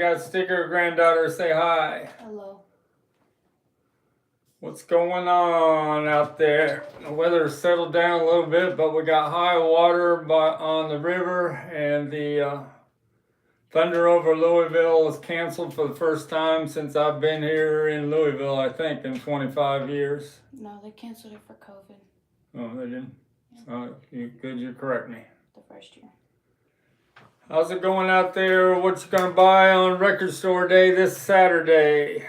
got Sticker granddaughter. Say hi. Hello. What's going on out there? The weather's settled down a little bit, but we got high water on the river, and the thunder over Louisville is canceled for the first time since I've been here in Louisville, I think, in 25 years. No, they canceled it for COVID. Oh, they didn't? Yeah. Good you correct me. The first year. How's it going out there? What you gonna buy on record store day this Saturday?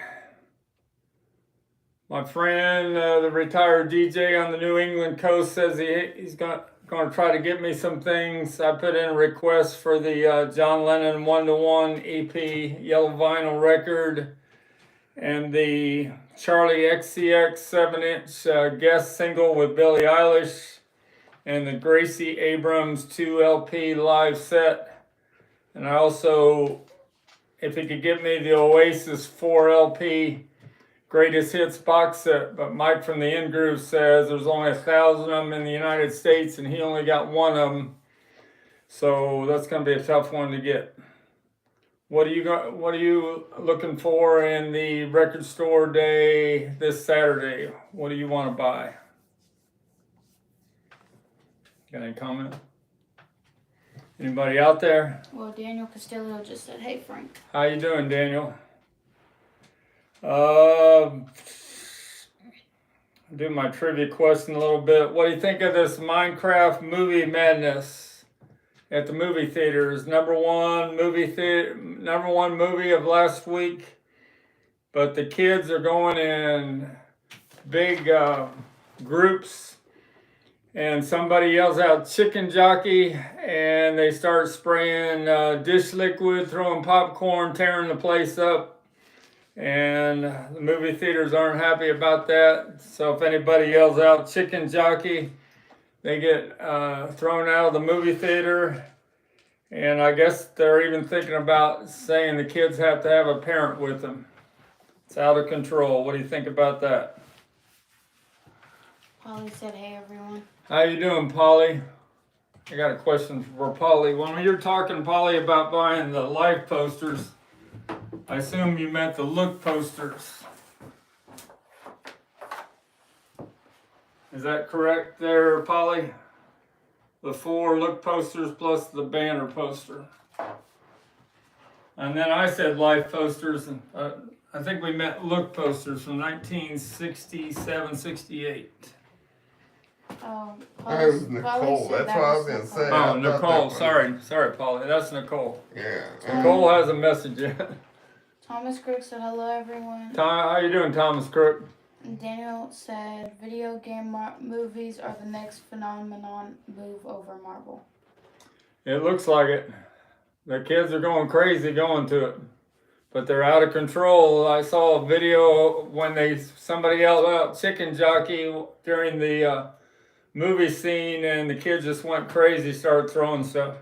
My friend, the retired DJ on the New England coast, says he's going to try to get me some things. I put in a request for the John Lennon 1-to-1 EP yellow vinyl record and the Charlie XCX 7-inch guest single with Billie Eilish and the Gracie Abrams 2 LP live set. And I also, if he could get me the Oasis 4 LP Greatest Hits box set, but Mike from the In Groove says there's only 1,000 of them in the United States and he only got one of them. So that's going to be a tough one to get. What are you looking for in the record store day this Saturday? What do you want to buy? Got any comment? Anybody out there? Well, Daniel Castillo just said, "Hey, Frank." How you doing, Daniel? Do my trivia question a little bit. What do you think of this Minecraft movie madness at the movie theaters? Number one movie of last week, but the kids are going in big groups, and somebody yells out "chicken jockey," and they start spraying dish liquid, throwing popcorn, tearing the place up. And the movie theaters aren't happy about that. So if anybody yells out "chicken jockey," they get thrown out of the movie theater. And I guess they're even thinking about saying the kids have to have a parent with them. It's out of control. What do you think about that? Polly said, "Hey, everyone." How you doing, Polly? I got a question for Polly. When you're talking, Polly, about buying the live posters, I assume you meant the look posters. Is that correct there, Polly? The 4 look posters plus the banner poster. And then I said live posters, and I think we meant look posters from 1967, 68. Oh, That was Nicole. That's what I was going to say. Oh, Nicole. Sorry, Polly. That's Nicole. Yeah. Nicole has a message yet. Thomas Crook said, "Hello, everyone." How you doing, Thomas Crook? And Daniel said, "Video game movies are the next phenomenon move over Marvel." It looks like it. The kids are going crazy going to it, but they're out of control. I saw a video when somebody yelled out "chicken jockey" during the movie scene, and the kids just went crazy, started throwing stuff.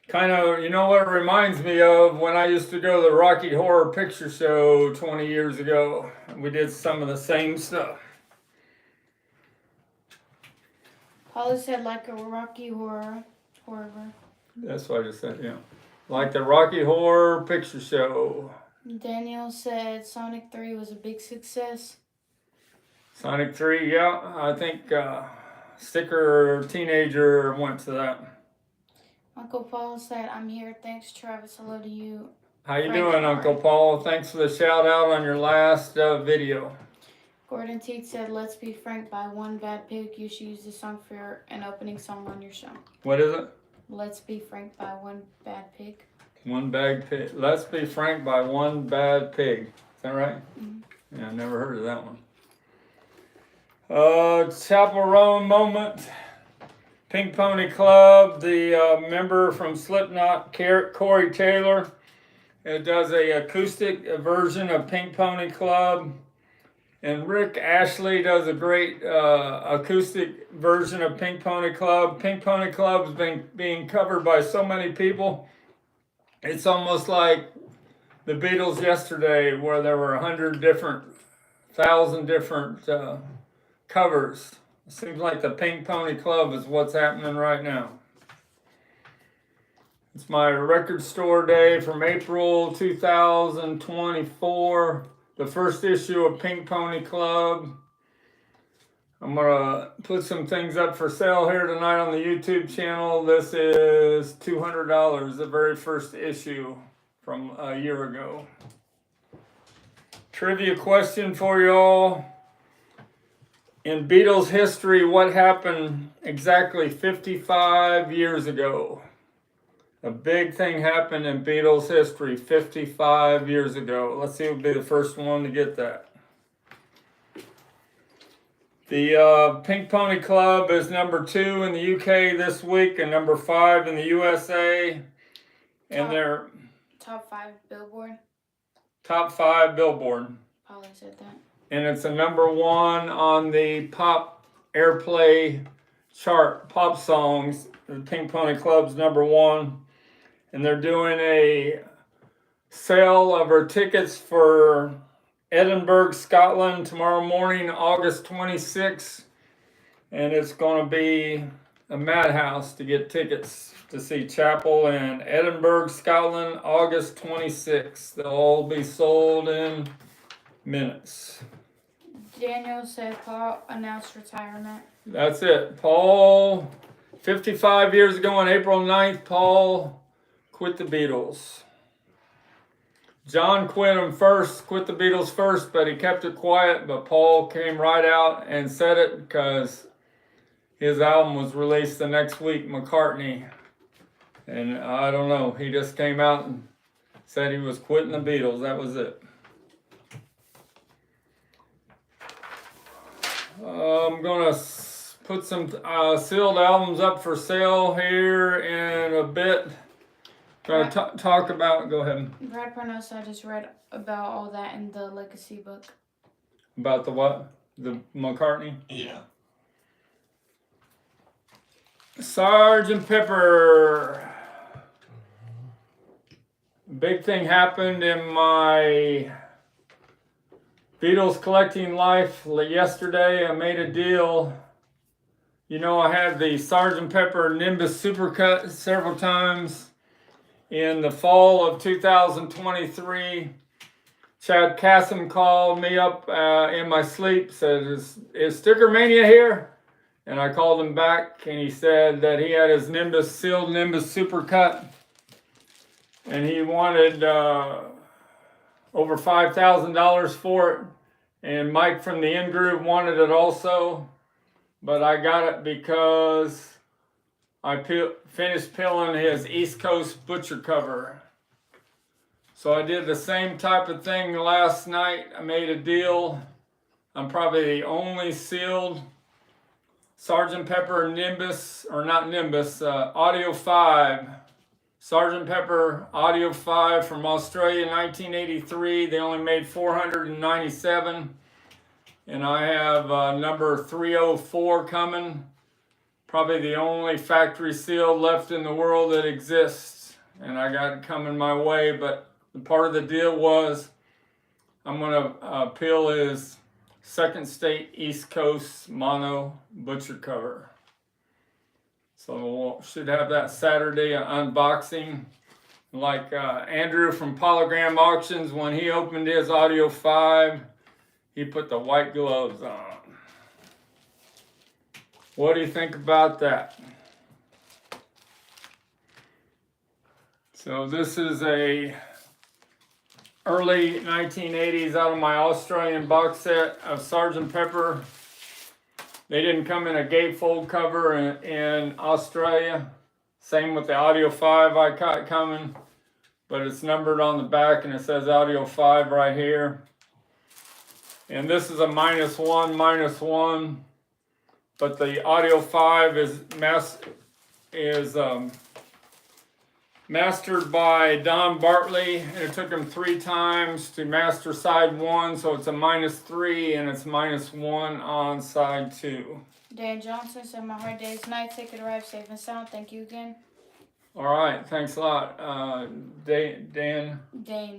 Kind of, you know what it reminds me of? When I used to go to the Rocky Horror Picture Show 20 years ago. We did some of the same stuff. Polly said, "Like a Rocky horror." That's what I just said, yeah. Like the Rocky Horror Picture Show. Daniel said, "Sonic 3 was a big success." Sonic 3, yeah. I think Sticker Teenager went to that. Uncle Paul said, "I'm here. Thanks, Travis. Hello to you." How you Frank doing, Uncle Paul? Thanks for the shout out on your last video. Gordon Teague said, "Let's Be Frank" by One Bad Pig. You should use this song for an opening song on your show. What is it? "Let's Be Frank" by One Bad Pig. One Bad Pig. Let's Be Frank by One Bad Pig. Is that right? Mm-hmm. Yeah, I never heard of that one. Chapel Roan moment. Pink Pony Club, the member from Slipknot, Corey Taylor, does a acoustic version of Pink Pony Club. And Rick Ashley does a great acoustic version of Pink Pony Club. Pink Pony Club has been being covered by so many people. It's almost like the Beatles yesterday, where there were 1,000 different covers. It seems like the Pink Pony Club is what's happening right now. It's my record store day from April 2024. The first issue of Pink Pony Club. I'm gonna put some things up for sale here tonight on the YouTube channel. This is $200, the very first issue from a year ago. Trivia question for y'all. In Beatles history, what happened exactly 55 years ago? A big thing happened in Beatles history 55 years ago. Let's see who'll be the first one to get that. The Pink Pony Club is number 2 in the UK this week and number 5 in the USA. And they're top 5 Billboard. Top 5 Billboard. Probably said that. And it's a number 1 on the pop airplay chart, pop songs. The Pink Pony Club's number 1. And they're doing a sale of our tickets for Edinburgh, Scotland, tomorrow morning, August 26th. And it's going to be a madhouse to get tickets to see Chapel in Edinburgh, Scotland, August 26th. They'll all be sold in minutes. Daniel said Paul announced retirement. That's it. Paul, 55 years ago on April 9th, Paul quit the Beatles. John quit the Beatles first, but he kept it quiet. But Paul came right out and said it because his album was released the next week, McCartney. And I don't know, he just came out and said he was quitting the Beatles. That was it. I'm going to put some sealed albums up for sale here in a bit. Going to talk about, go ahead. Brad Parnos, I just read about all that in the Legacy book. About the what? The McCartney? Yeah. Sgt. Pepper. Big thing happened in my Beatles collecting life yesterday. I made a deal. You know, I had the Sgt. Pepper Nimbus Supercut several times. In the fall of 2023, Chad Cassim called me up in my sleep, said, is Stickermania here? And I called him back, and he said that he had his sealed Nimbus Supercut, and he wanted over $5,000 for it. And Mike from the in-group wanted it also, but I got it because I finished peeling his East Coast butcher cover. So I did the same type of thing last night. I made a deal. I'm probably the only sealed Sgt. Pepper Nimbus, or not Nimbus, Audio 5. Sgt. Pepper Audio 5 from Australia, 1983. They only made 497. And I have number 304 coming. Probably the only factory sealed left in the world that exists. And I got it coming my way. But part of the deal was I'm going to peel his Second State East Coast mono butcher cover. So should have that Saturday unboxing. Like Andrew from Polygram Auctions, when he opened his Audio 5, he put the white gloves on. What do you think about that? So this is a early 1980s out of my Australian box set of Sgt. Pepper. They didn't come in a gatefold cover in Australia. Same with the Audio 5 I got coming, but it's numbered on the back and it says Audio 5 right here. And this is a -1, but the Audio 5 is mastered by Don Bartley, and it took him 3 times to master side 1, so it's a -3 and it's -1 on side 2. Dan Johnson said, my hard day's night, take it arrive safe and sound. Thank you again. All right, thanks a lot, Dane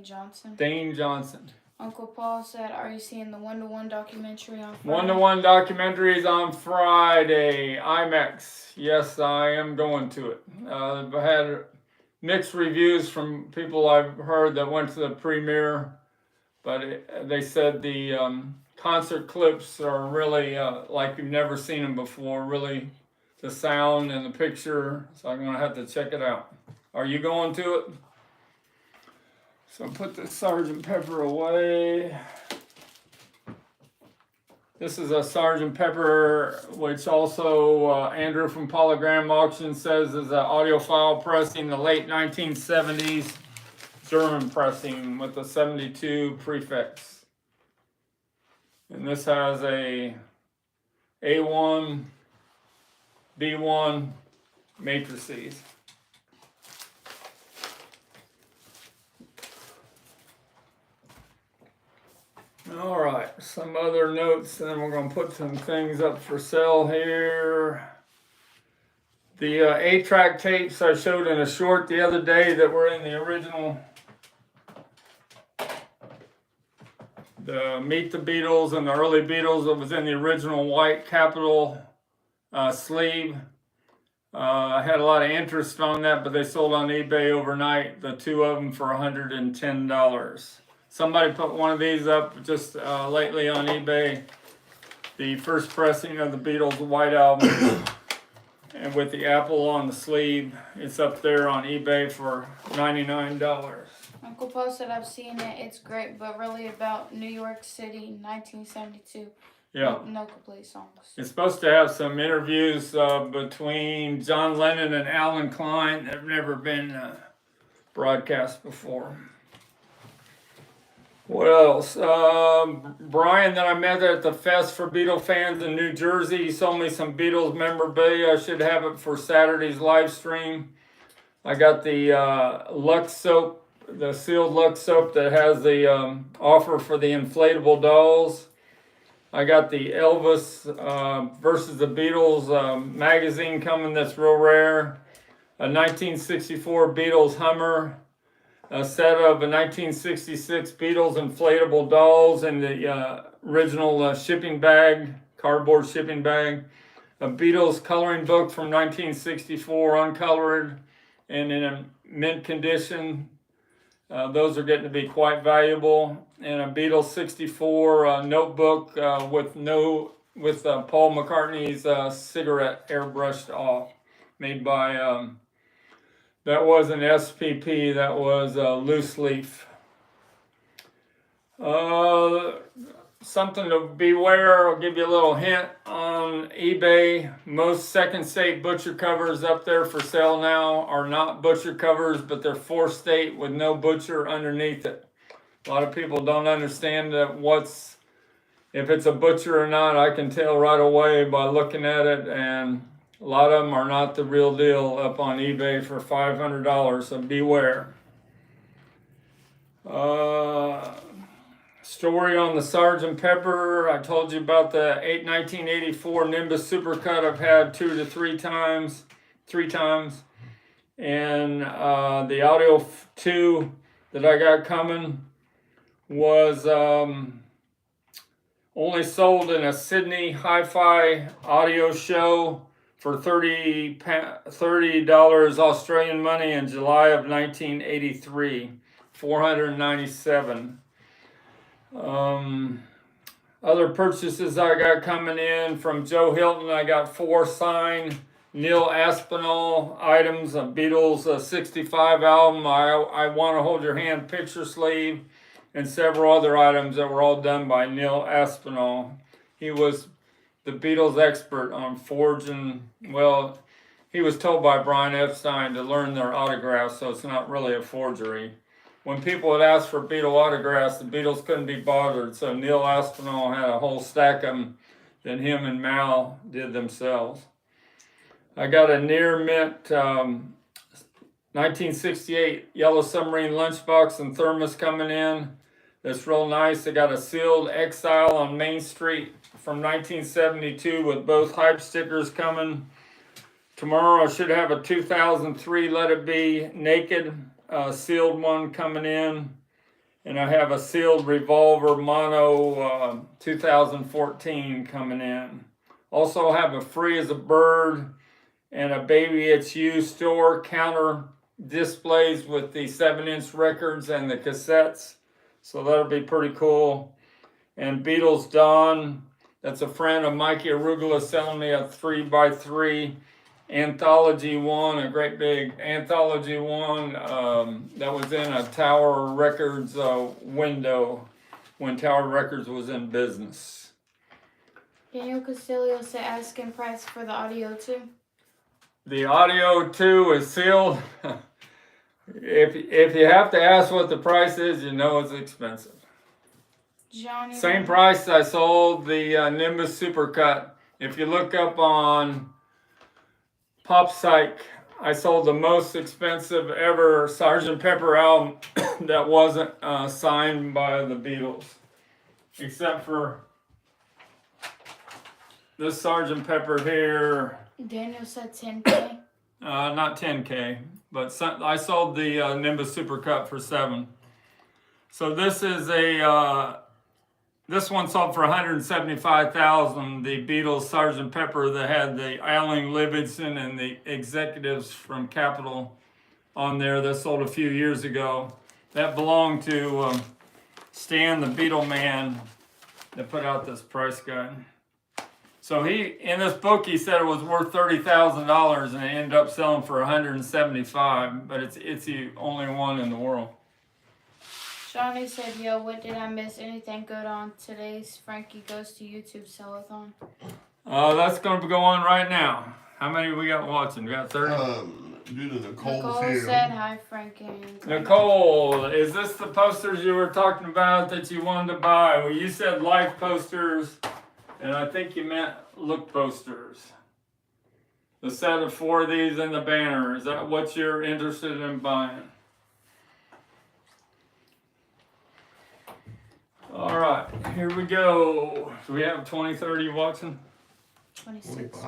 Johnson. Dane Johnson. Uncle Paul said, are you seeing the 1-to-1 documentary on Friday? 1-to-1 documentary is on Friday, IMAX. Yes, I am going to it. I had mixed reviews from people I've heard that went to the premiere, but they said the concert clips are really like you've never seen them before. Really, the sound and the picture. So I'm gonna have to check it out. Are you going to it? So put the Sgt. Pepper away. This is a Sgt. Pepper, which also Andrew from Polygram Auction says is an audiophile pressing, the late 1970s German pressing with the 72 prefix. And this has a A1, B1 matrices. All right, some other notes, and then we're going to put some things up for sale here. The 8-track tapes I showed in a short the other day that were in the original, the Meet the Beatles and the early Beatles, that was in the original white Capitol sleeve. I had a lot of interest on that, but they sold on eBay overnight, the two of them for $110. Somebody put one of these up just lately on eBay, the first pressing of the Beatles White Album, and with the apple on the sleeve. It's up there on eBay for $99. Uncle Paul said I've seen it. It's great, but really about New York City, 1972. Yeah. No complete songs. It's supposed to have some interviews between John Lennon and Alan Klein that have never been broadcast before. What else? Brian that I met at the Fest for Beatle fans in New Jersey, he sold me some Beatles memorabilia. I should have it for Saturday's live stream. I got the Lux soap, the sealed Lux soap that has the offer for the inflatable dolls. I got the Elvis versus the Beatles magazine coming that's real rare. A 1964 Beatles Hummer. A set of a 1966 Beatles inflatable dolls in the original shipping bag, cardboard shipping bag. A Beatles coloring book from 1964, uncolored and in a mint condition. Those are getting to be quite valuable. And a Beatles 64 notebook with Paul McCartney's cigarette airbrushed off, made by. That was an SPP, that was a loose leaf. Something to beware, I'll give you a little hint on eBay. Most second state butcher covers up there for sale now are not butcher covers, but they're 4th state with no butcher underneath it. A lot of people don't understand that if it's a butcher or not. I can tell right away by looking at it, and a lot of them are not the real deal up on eBay for $500, so beware. Story on the Sgt. Pepper. I told you about the 1984 Nimbus Supercut I've had 2 to 3 times. And the Audio 2 that I got coming was only sold in a Sydney Hi-Fi audio show for $30 Australian money in July of 1983, $497. Other purchases I got coming in from Joe Hilton, I got 4 signed Neil Aspinall items, a Beatles 65 album, I Want to Hold Your Hand picture sleeve, and several other items that were all done by Neil Aspinall. He was the Beatles expert on forging. Well, he was told by Brian Epstein to learn their autographs, so it's not really a forgery. When people would ask for Beatle autographs, the Beatles couldn't be bothered, so Neil Aspinall had a whole stack of them that him and Mal did themselves. I got a near mint 1968 Yellow Submarine lunchbox and thermos coming in. That's real nice. I got a sealed Exile on Main Street from 1972 with both hype stickers coming. Tomorrow I should have a 2003 Let It Be Naked sealed one coming in. And I have a sealed Revolver Mono 2014 coming in. Also have a Free as a Bird and a Baby It's You store counter displays with the 7-inch records and the cassettes. So that'll be pretty cool. And Beatles Dawn, that's a friend of Mikey Arugula selling me a 3x3 Anthology 1, a great big Anthology 1 that was in a Tower Records window when Tower Records was in business. Daniel Castillo said asking price for the audio too. The audio too is sealed. If you have to ask what the price is, you know it's expensive. Johnny. Same price I sold the Nimbus Supercut. If you look up on Pop Psych, I sold the most expensive ever Sgt. Pepper album that wasn't signed by the Beatles, except for this Sgt. Pepper here. Daniel said 10K. Not 10K, but I sold the Nimbus Supercut for $7. So this is this one sold for $175,000. The Beatles Sgt. Pepper that had the Alan Livingston and the executives from Capitol on there. That sold a few years ago. That belonged to Stan, the Beatle man, that put out this price guide. So in this book, he said it was worth $30,000, and it ended up selling for $175,000. But it's the only one in the world. Johnny said, yo, what did I miss? Anything good on today's Frankie Goes to YouTube Sellathon? That's going to go on right now. How many we got watching? We got 30? Nicole said, hi, Frankie. Nicole, is this the posters you were talking about that you wanted to buy? Well, you said life posters, and I think you meant look posters. The set of 4 of these and the banner. Is that what you're interested in buying? All right, here we go. Do we have 20, 30 watching? 26.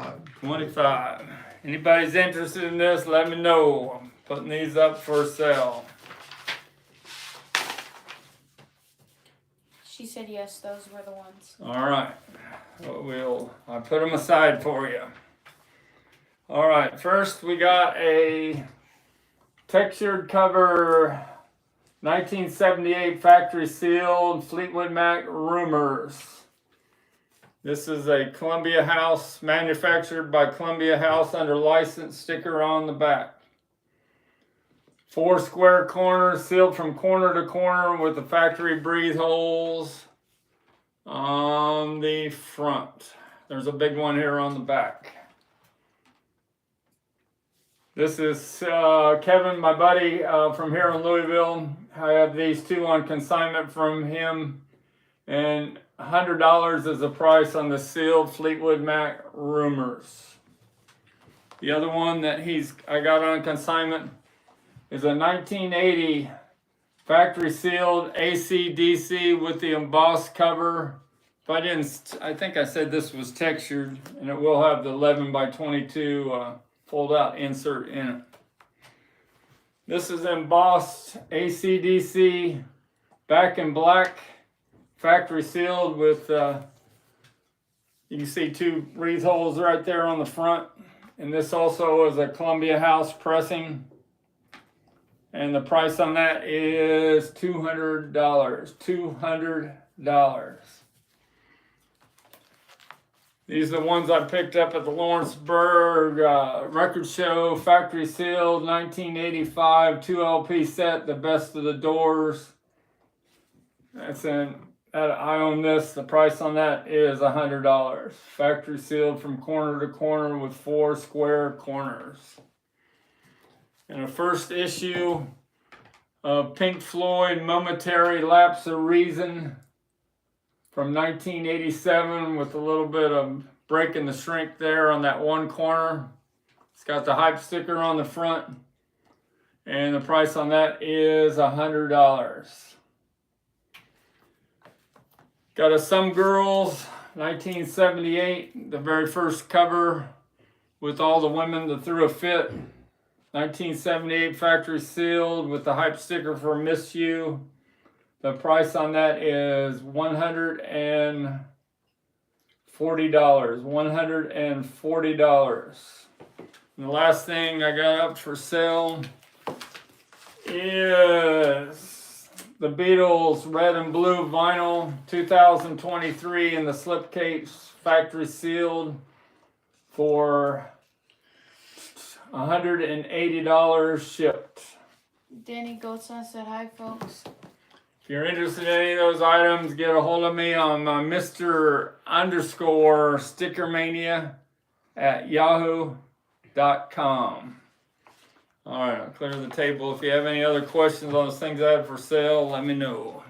25. Anybody's interested in this, let me know. I'm putting these up for sale. She said yes, those were the ones. All right. I put them aside for you. All right, first we got a textured cover 1978 factory sealed Fleetwood Mac Rumors. This is a Columbia House, manufactured by Columbia House under license, sticker on the back. 4 square corners, sealed from corner to corner with the factory breathe holes on the front. There's a big one here on the back. This is Kevin, my buddy from here in Louisville. I have these 2 on consignment from him, and $100 is the price on the sealed Fleetwood Mac Rumors. The other one that I got on consignment is a 1980 factory sealed AC/DC with the embossed cover. I think I said this was textured, and it will have the 11x22 fold-out insert in it. This is embossed AC/DC, back in black, factory sealed with, you can see 2 wreath holes right there on the front. And this also is a Columbia House pressing. And the price on that is $200. $200. These are the ones I picked up at the Lawrenceburg record show, factory sealed, 1985, 2 LP set, the best of the Doors. I own this. The price on that is $100. Factory sealed from corner to corner with 4 square corners. And a first issue of Pink Floyd, Momentary Lapse of Reason, from 1987, with a little bit of break in the shrink there on that one corner. It's got the hype sticker on the front, and the price on that is $100. Got a Some Girls, 1978, the very first cover with all the women that threw a fit. 1978 factory sealed with the hype sticker for Miss You. The price on that is $140. $140. And the last thing I got up for sale is the Beatles Red and Blue vinyl 2023 in the slipcase, factory sealed, for $180 shipped. Danny Goldstein said hi, folks. If you're interested in any of those items, get a hold of me on Mr_Stickermania at yahoo.com. All right, I'll clear the table. If you have any other questions on the things I have for sale, let me know.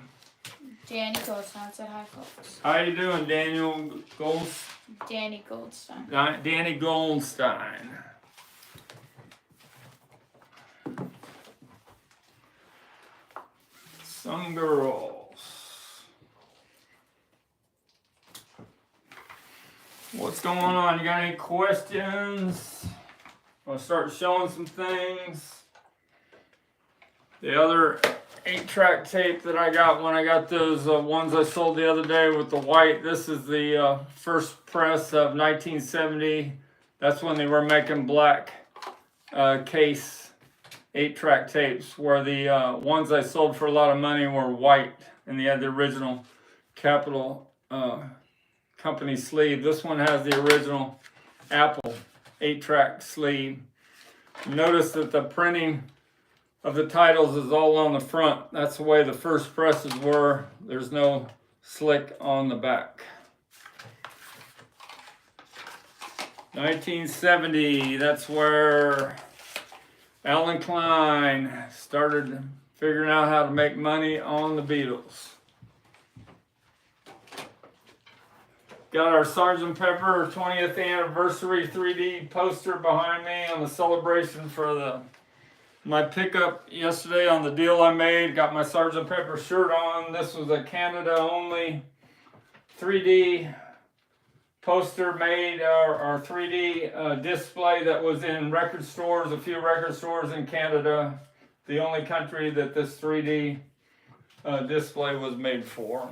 Danny Goldstein said hi, folks. How you doing, Daniel Danny Goldstein. Danny Goldstein. Some girls. What's going on? You got any questions? I'll start showing some things. The other 8-track tape that I got when I got those ones I sold the other day with the white. This is the first press of 1970. That's when they were making black case 8-track tapes, where the ones I sold for a lot of money were white, and they had the original Capitol company sleeve. This one has the original Apple 8-track sleeve. Notice that the printing of the titles is all on the front. That's the way the first presses were. There's no slick on the back. 1970, that's where Alan Klein started figuring out how to make money on the Beatles. Got our Sgt. Pepper 20th anniversary 3D poster behind me on the celebration for my pickup yesterday on the deal I made. Got my Sgt. Pepper shirt on. This was a Canada only 3D poster made, our 3D display that was in record stores, a few record stores in Canada. The only country that this 3D display was made for.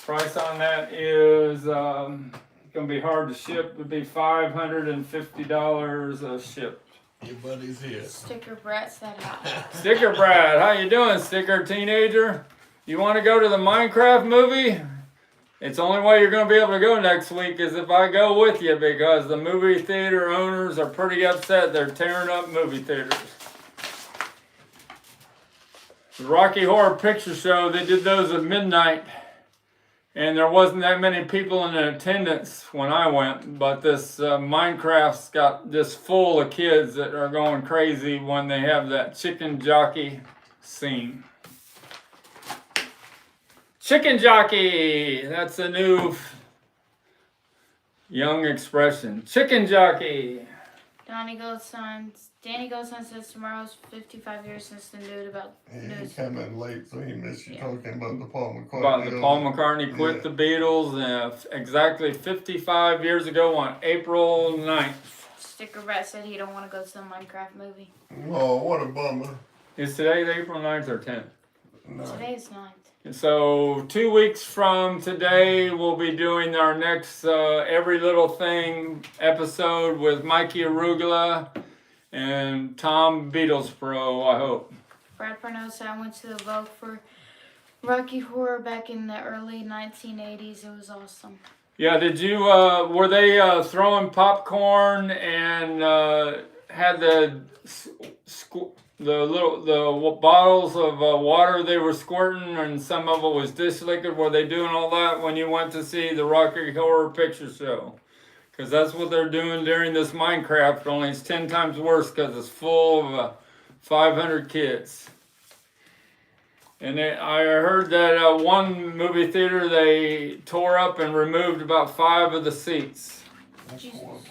Price on that is going to be hard to ship. It would be $550 shipped. Your buddy's here. Sticker Brett said hi. Sticker Brad, how you doing, Sticker Teenager? You want to go to the Minecraft movie? It's the only way you're going to be able to go next week is if I go with you, because the movie theater owners are pretty upset. They're tearing up movie theaters. The Rocky Horror Picture Show, they did those at midnight, and there wasn't that many people in attendance when I went, but this Minecraft's got this full of kids that are going crazy when they have that chicken jockey scene. Chicken jockey, that's a new young expression. Chicken jockey. Danny Goldstein says tomorrow's 55 years since the news about He came in late, so he missed you talking about the Paul McCartney. About the Paul McCartney quit the Beatles exactly 55 years ago on April 9th. Sticker Brett said he don't want to go to the Minecraft movie. Oh, what a bummer. Is today April 9th or 10th? No. Today is 9th. So 2 weeks from today, we'll be doing our next Every Little Thing episode with Mikey Arugula and Tom Beatlesboro, I hope. Brad Parnell said I went to the Vogue for Rocky Horror back in the early 1980s. It was awesome. Yeah, did you, were they throwing popcorn and had the bottles of water they were squirting, and some of it was dish liquid? Were they doing all that when you went to see the Rocky Horror Picture Show? Because that's what they're doing during this Minecraft, only it's 10 times worse because it's full of 500 kids. And I heard that one movie theater, they tore up and removed about 5 of the seats. That's horrible.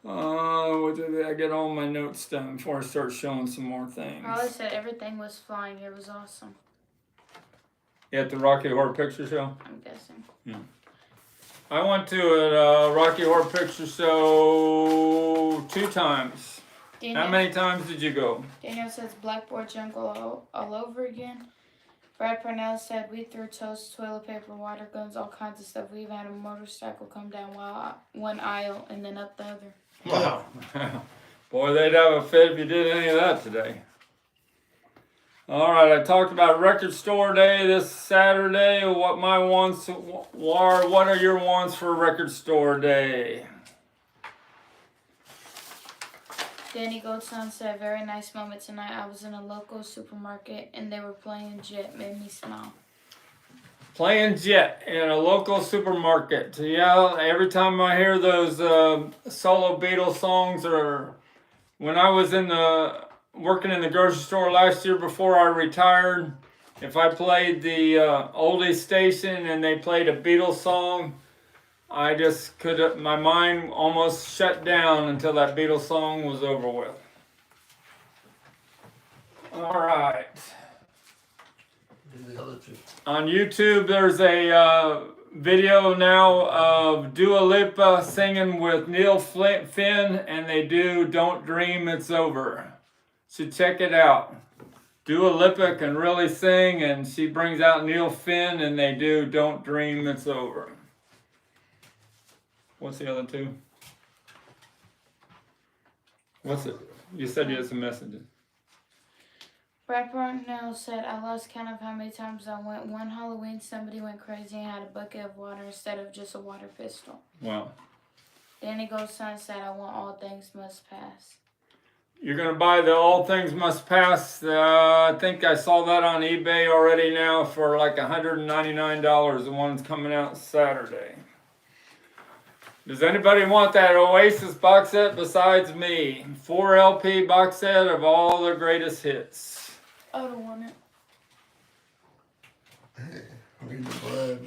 What did I get all my notes done before I start showing some more things? Probably said everything was flying. It was awesome. At the Rocky Horror Picture Show? I'm guessing. Yeah. I went to a Rocky Horror Picture Show 2 times. How many times did you go? Daniel says Blackboard Jungle all over again. Brad Parnell said we threw toast, toilet paper, water guns, all kinds of stuff. We even had a motorcycle come down one aisle and then up the other. Wow. Boy, they'd have a fit if you did any of that today. All right, I talked about record store day this Saturday. What my wants are. What are your wants for record store day? Danny Goldstein said, very nice moment tonight. I was in a local supermarket and they were playing Jet. Made me smile. Playing Jet in a local supermarket. Yeah, every time I hear those solo Beatles songs, or when I was working in the grocery store last year before I retired, if I played the oldie station and they played a Beatles song, I just could, my mind almost shut down until that Beatles song was over with. All right. The other two. On YouTube, there's a video now of Dua Lipa singing with Neil Finn, and they do Don't Dream It's Over. So check it out. Dua Lipa can really sing, and she brings out Neil Finn, and they do Don't Dream It's Over. What's the other two? What's it? You said you had some messages. Brad Parnell said, I lost count of how many times I went. One Halloween, somebody went crazy and had a bucket of water instead of just a water pistol. Wow. Danny Goldstein said, I want all things must pass. You're going to buy the All Things Must Pass. I think I saw that on eBay already now for like $199. The one's coming out Saturday. Does anybody want that Oasis box set besides me? 4 LP box set of all their greatest hits. I don't want it. Hey, read the bread.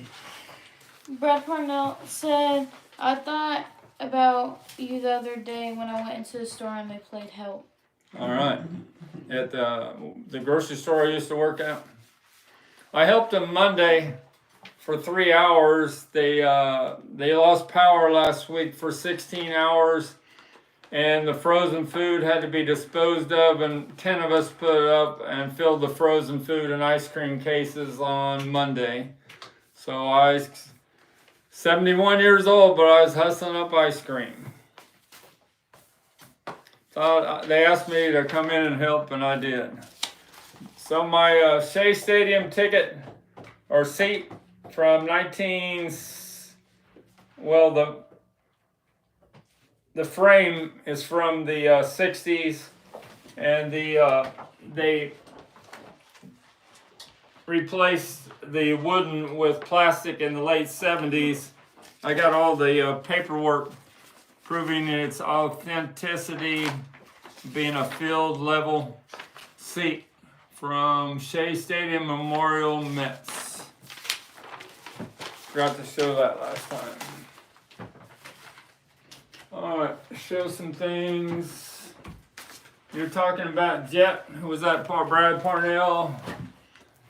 Brad Parnell said, I thought about you the other day when I went into the store and they played Help. All right. At the grocery store I used to work at. I helped them Monday for 3 hours. They lost power last week for 16 hours, and the frozen food had to be disposed of, and 10 of us put it up and filled the frozen food in ice cream cases on Monday. So I was 71 years old, but I was hustling up ice cream. So they asked me to come in and help, and I did. So my Shea Stadium ticket or seat from the frame is from the 60s, and they replaced the wooden with plastic in the late 70s. I got all the paperwork proving its authenticity, being a field level seat from Shea Stadium Memorial Mets. Forgot to show that last time. Alright, show some things. You're talking about Jet. Who was that? Brad Parnell.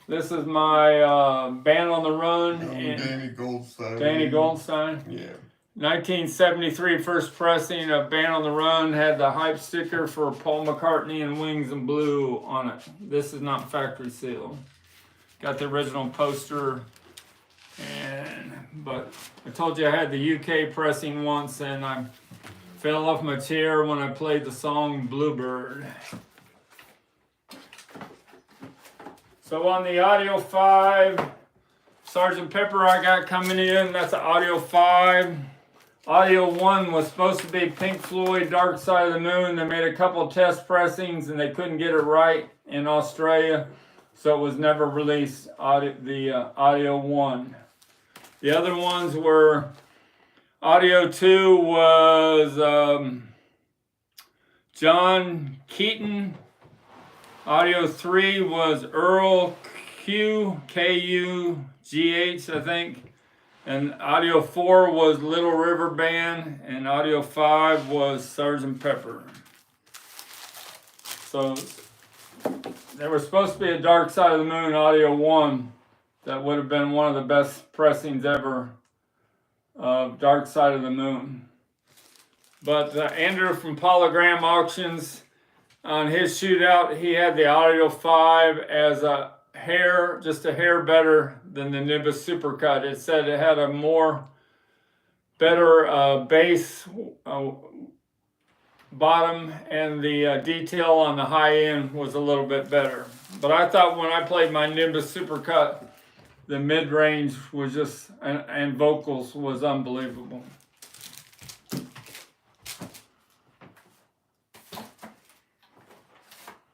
This is my Band on the Run. Danny Goldstein. Danny Goldstein. Yeah. 1973 first pressing of Band on the Run had the hype sticker for Paul McCartney and Wings and Blue on it. This is not factory sealed. Got the original poster, but I told you I had the UK pressing once, and I fell off my chair when I played the song Bluebird. So on the Audio 5, Sgt. Pepper I got coming in, that's an Audio 5. Audio 1 was supposed to be Pink Floyd, Dark Side of the Moon. They made a couple test pressings and they couldn't get it right in Australia, so it was never released, Audio 1. The other ones were, Audio 2 was John Keaton. Audio 3 was Earl Q, K-U-G-H, I think. And Audio 4 was Little River Band, and Audio 5 was Sgt. Pepper. So there was supposed to be a Dark Side of the Moon Audio 1 that would have been one of the best pressings ever of Dark Side of the Moon. But Andrew from Polygram Auctions, on his shootout, he had the Audio 5 as a hair, just a hair better than the Nimbus Supercut. It said it had a better bass bottom and the detail on the high end was a little bit better. But I thought when I played my Nimbus Supercut, the mid-range was just, and vocals was unbelievable.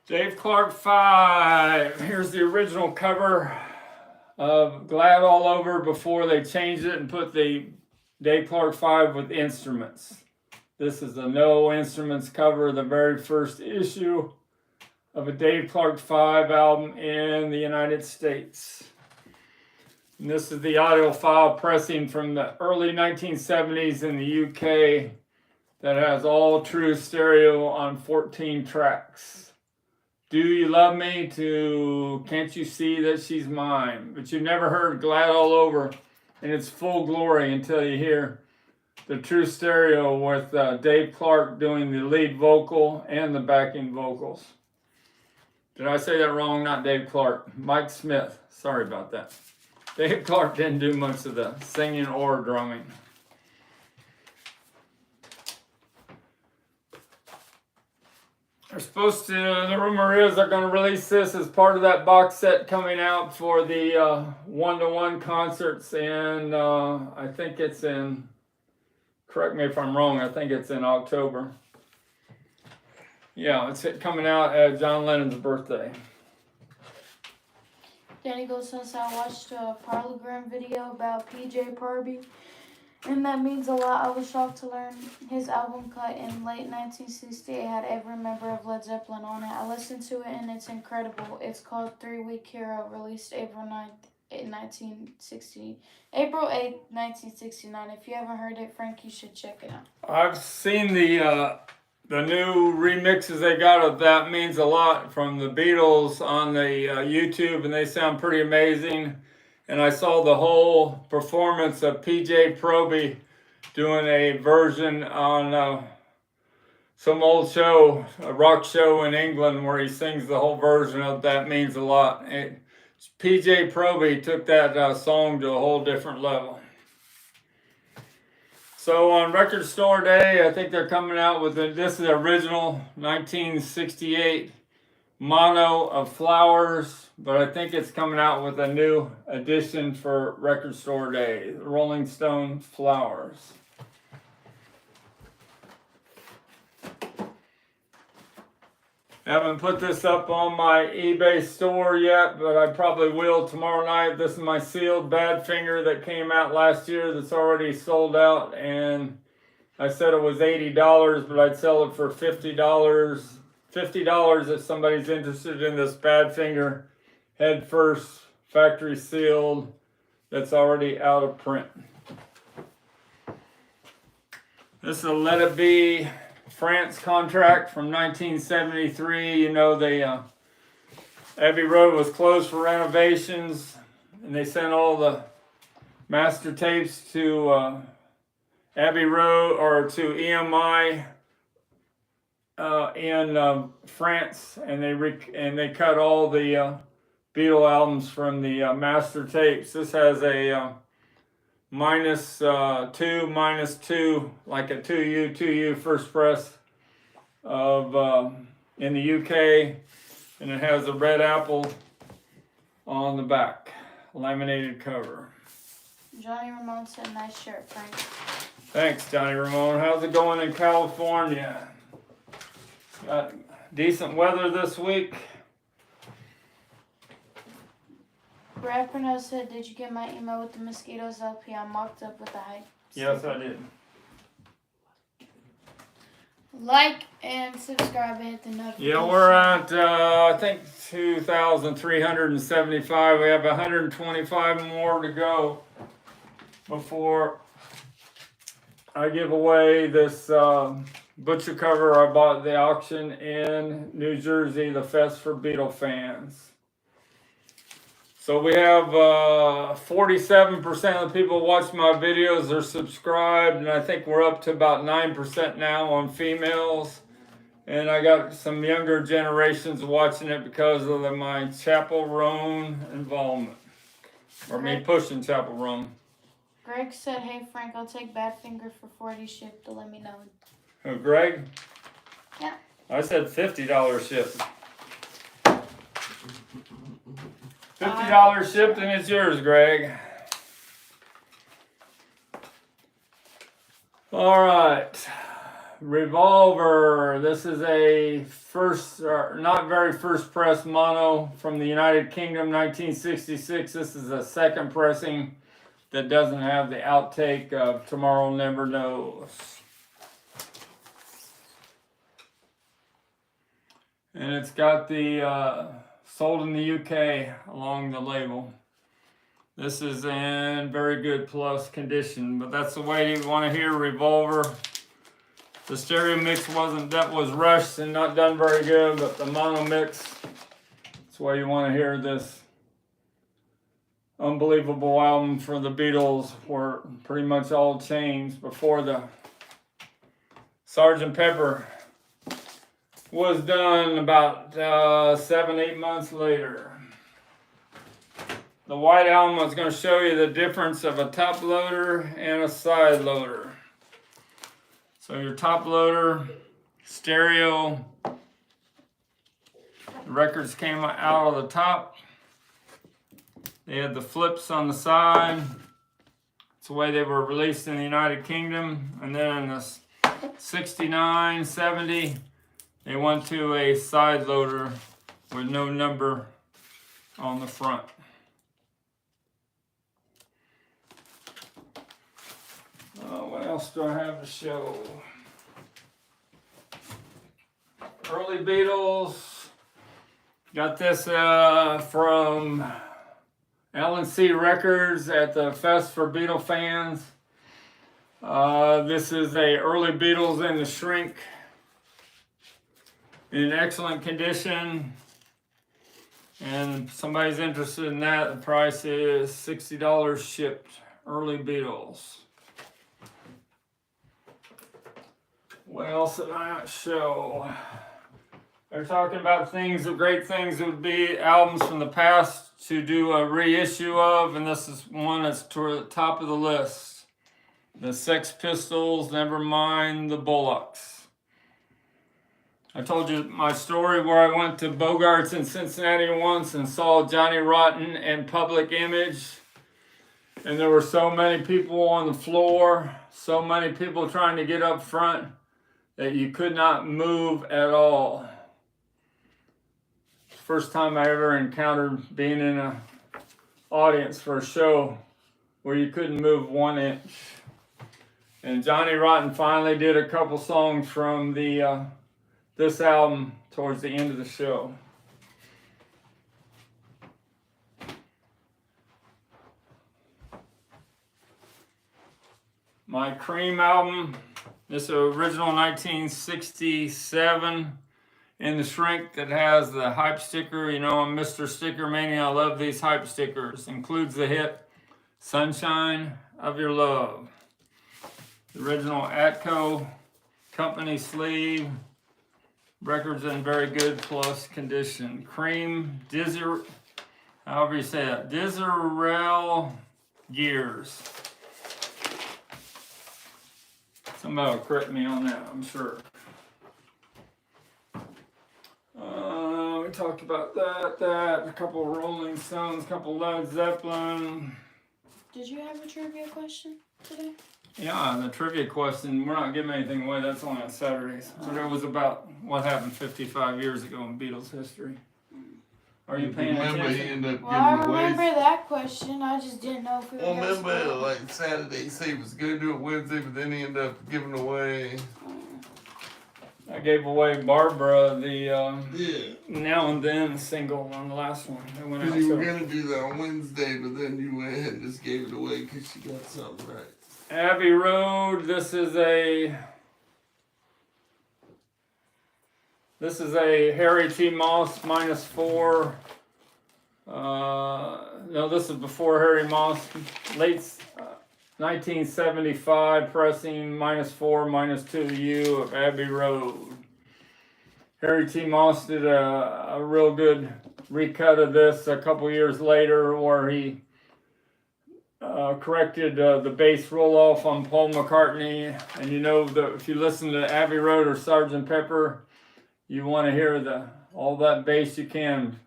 Dave Clark 5. Here's the original cover of Glad All Over before they changed it and put the Dave Clark 5 with instruments. This is the no instruments cover of the very first issue of a Dave Clark 5 album in the United States. And this is the audiophile pressing from the early 1970s in the UK that has all true stereo on 14 tracks. Do You Love Me to Can't You See That She's Mine? But you've never heard Glad All Over in its full glory until you hear the true stereo with Dave Clark doing the lead vocal and the backing vocals. Did I say that wrong? Not Dave Clark. Mike Smith. Sorry about that. Dave Clark didn't do much of the singing or drumming. They're supposed to, the rumor is they're going to release this as part of that box set coming out for the one-to-one concerts in, I think it's in, correct me if I'm wrong, I think it's in October. Yeah, it's coming out at John Lennon's birthday. Danny goes, since I watched a parlogram video about PJ Proby, and that means a lot. I was shocked to learn his album cut in late 1968 had every member of Led Zeppelin on it. I listened to it and it's incredible. It's called 3 Week Hero, released April 8th, 1969. If you haven't heard it, Frank, you should check it out. I've seen the new remixes they got of That Means a Lot from the Beatles on the YouTube, and they sound pretty amazing. And I saw the whole performance of PJ Proby doing a version on some old show, a rock show in England, where he sings the whole version of That Means a Lot. And PJ Proby took that song to a whole different level. So on Record Store Day, I think they're coming out with this is the original 1968 mono of Flowers, but I think it's coming out with a new edition for Record Store Day, Rolling Stone Flowers. Haven't put this up on my eBay store yet, but I probably will tomorrow night. This is my sealed Badfinger that came out last year that's already sold out, and I said it was $80, but I'd sell it for $50. $50 if somebody's interested in this Badfinger head first factory sealed that's already out of print. This is a Let It Be France contract from 1973. You know, they Abbey Road was closed for renovations, and they sent all the master tapes to Abbey Road or to EMI in France, and they cut all the Beatle albums from the master tapes. This has a -2, like a 2U first press of in the UK, and it has a red apple on the back, laminated cover. Johnny Ramone said, nice shirt, Frank. Thanks, Johnny Ramone. How's it going in California? Got decent weather this week. Brad Purnell said, did you get my email with the Mosquitoes LP? I'm mocked up with the hype. Yes, I did. Like and subscribe and hit the notification. Yeah, we're at, I think, 2,375. We have 125 more to go before I give away this butcher cover I bought at the auction in New Jersey, the Fest for Beatle fans. So we have 47% of the people who watch my videos are subscribed, and I think we're up to about 9% now on females. And I got some younger generations watching it because of my Chapel Roan involvement. Or me pushing Chapel Roan. Greg said, hey Frank, I'll take Badfinger for 40 shipped to let me know. Who, Greg? Yeah. I said $50 shipped. $50 shipped and it's yours, Greg. All right. Revolver. This is a not very first press mono from the United Kingdom, 1966. This is a second pressing that doesn't have the outtake of Tomorrow Never Knows. And it's got the sold in the UK along the label. This is in very good plus condition, but that's the way you want to hear Revolver. The stereo mix was rushed and not done very good, but the mono mix, that's why you want to hear this unbelievable album for the Beatles, where pretty much all changed before the Sgt. Pepper was done about 7-8 months later. The white album is going to show you the difference of a top loader and a side loader. So your top loader, stereo, the records came out of the top. They had the flips on the side. It's the way they were released in the United Kingdom. And then in the 69, 70, they went to a side loader with no number on the front. What else do I have to show? Early Beatles. Got this from L&C Records at the Fest for Beatle fans. This is a early Beatles in the shrink. In excellent condition. And if somebody's interested in that, the price is $60 shipped. Early Beatles. What else did I not show? They're talking about great things would be albums from the past to do a reissue of, and this is one that's toward the top of the list. The Sex Pistols, Nevermind the Bullocks. I told you my story where I went to Bogart's in Cincinnati once and saw Johnny Rotten and Public Image. And there were so many people on the floor, so many people trying to get up front, that you could not move at all. First time I ever encountered being in an audience for a show where you couldn't move 1 inch. And Johnny Rotten finally did a couple songs from this album towards the end of the show. My Cream album. This is original 1967 in the shrink that has the hype sticker. You know, I'm Mr. Stickermania. I love these hype stickers. Includes the hit Sunshine of Your Love. The original Atco company sleeve. Records in very good plus condition. Cream, however you say it, Dizzerell Gears. Somebody will correct me on that, I'm sure. We talked about that, a couple Rolling Stones, a couple Led Zeppelin. Did you have a trivia question today? Yeah, the trivia question, we're not giving anything away, that's only on Saturdays. But it was about what happened 55 years ago in Beatles history. Are you paying attention? He ended up Well, I giving away. remember that question. I just didn't know if we were Well, gonna remember, spell it. like Saturday, he said he was going to do it Wednesday, but then he ended up giving away. I gave away Barbara the Yeah. Now and Then single on the last one. It went out. Because you were So. going to do that on Wednesday, but then you went ahead and just gave it away because she got something right. Abbey Road. This is a Harry T. Moss -4. No, this is before Harry Moss. Late 1975 pressing -4 -2 of Abbey Road. Harry T. Moss did a real good recut of this a couple years later, where he corrected the bass roll off on Paul McCartney, and you know that if you listen to Abbey Road or Sgt. Pepper, you want to hear all that bass you can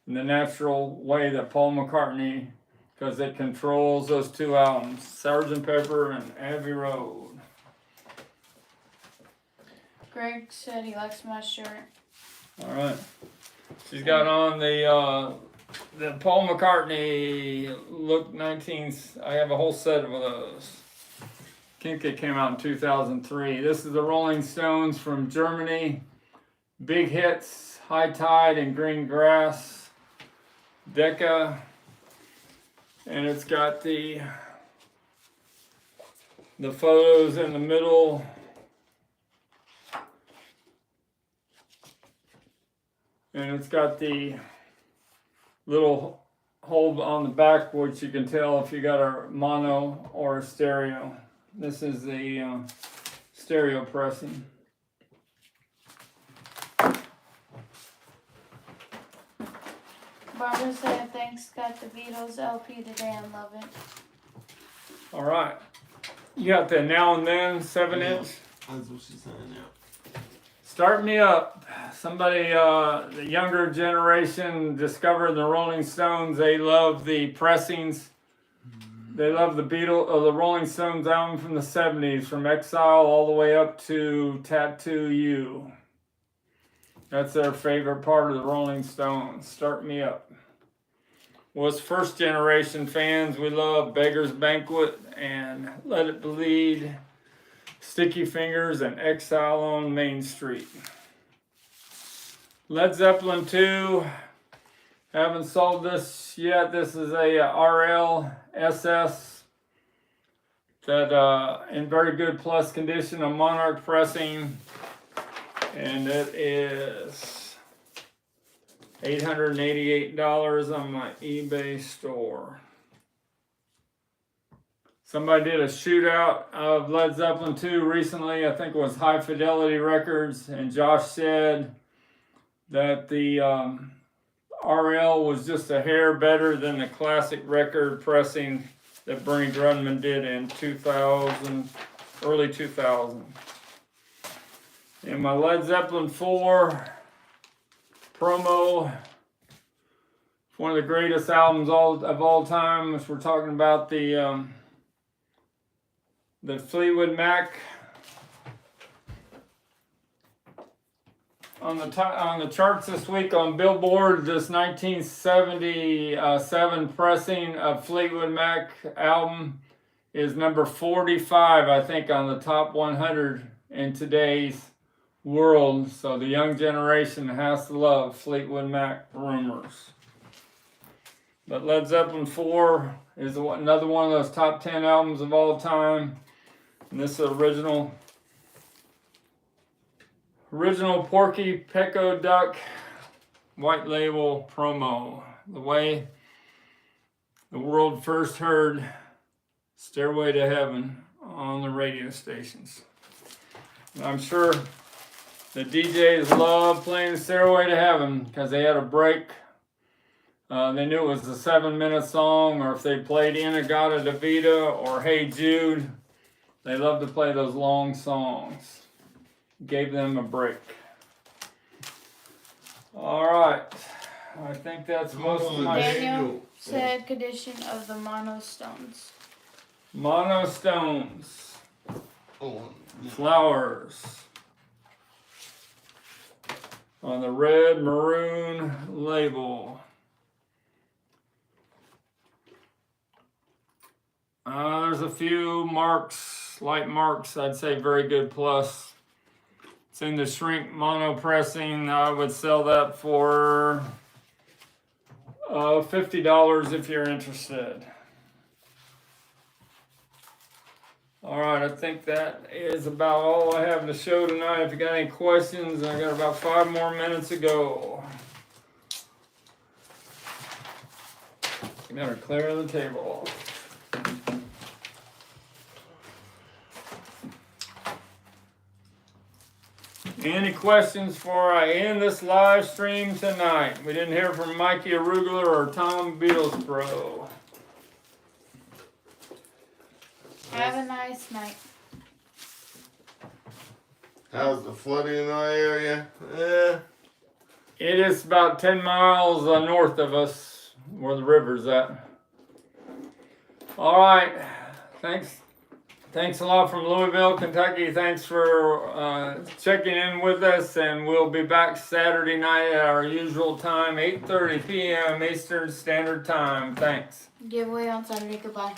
in the natural way that Paul McCartney, because it controls those two albums, Sgt. Pepper and Abbey Road. Greg said he likes my shirt. All right, she's got on the Paul McCartney look 19s. I have a whole set of those. I think it came out in 2003. This is the Rolling Stones from Germany. Big hits, High Tide and Green Grass, Decca. And it's got the photos in the middle. And it's got the little hole on the back, which you can tell if you got a mono or a stereo. This is the stereo pressing. Barbara said thanks, got the Beatles LP today and love it. All right. You got the Now and Then 7-inch. That's what she's saying, yeah. Start Me Up. Somebody, the younger generation discovered the Rolling Stones. They love the pressings. They love the the Rolling Stones album from the 70s, from Exile all the way up to Tattoo You. That's their favorite part of the Rolling Stones. Start Me Up. Well, as first generation fans, we love Beggar's Banquet and Let It Bleed, Sticky Fingers, and Exile on Main Street. Led Zeppelin 2, haven't sold this yet. This is a RL SS that in very good plus condition, a Monarch pressing, and it is $888 on my eBay store. Somebody did a shootout of Led Zeppelin 2 recently. I think it was High Fidelity Records, and Josh said that the RL was just a hair better than the classic record pressing that Bernie Grundman did in 2000, early 2000. And my Led Zeppelin 4 promo, one of the greatest albums of all time. If we're talking about the Fleetwood Mac. On the charts this week on Billboard, this 1977 pressing of Fleetwood Mac album is number 45, I think, on the top 100 in today's world. So the young generation has to love Fleetwood Mac Rumors. But Led Zeppelin 4 is another one of those top 10 albums of all time. And this is original Porky Pecco Duck white label promo. The way the world first heard Stairway to Heaven on the radio stations. And I'm sure the DJs love playing Stairway to Heaven because they had a break. They knew it was a 7-minute song, or if they played In-A-Gadda-Da-Vida or Hey Jude, they loved to play those long songs. Gave them a break. All right. I think that's most of my... Daniel said condition of the Mono Stones. Mono Stones. Oh, yeah. Flowers. On the red maroon label. There's a few marks, light marks, I'd say very good plus. It's in the shrink mono pressing. I would sell that for $50 if you're interested. All right, I think that is about all I have to show tonight. If you got any questions, I got about 5 more minutes to go. You better clear the table off. Any questions before I end this live stream tonight? We didn't hear from Mikey Arugula or Tom Beatles Pro. Have a nice night. How's the flooding in our area? It is about 10 miles north of us, where the river's at. All right, thanks a lot from Louisville, Kentucky. Thanks for checking in with us, and we'll be back Saturday night at our usual time, 8:30 p.m. Eastern Standard Time. Thanks. Giveaway on Saturday. Goodbye.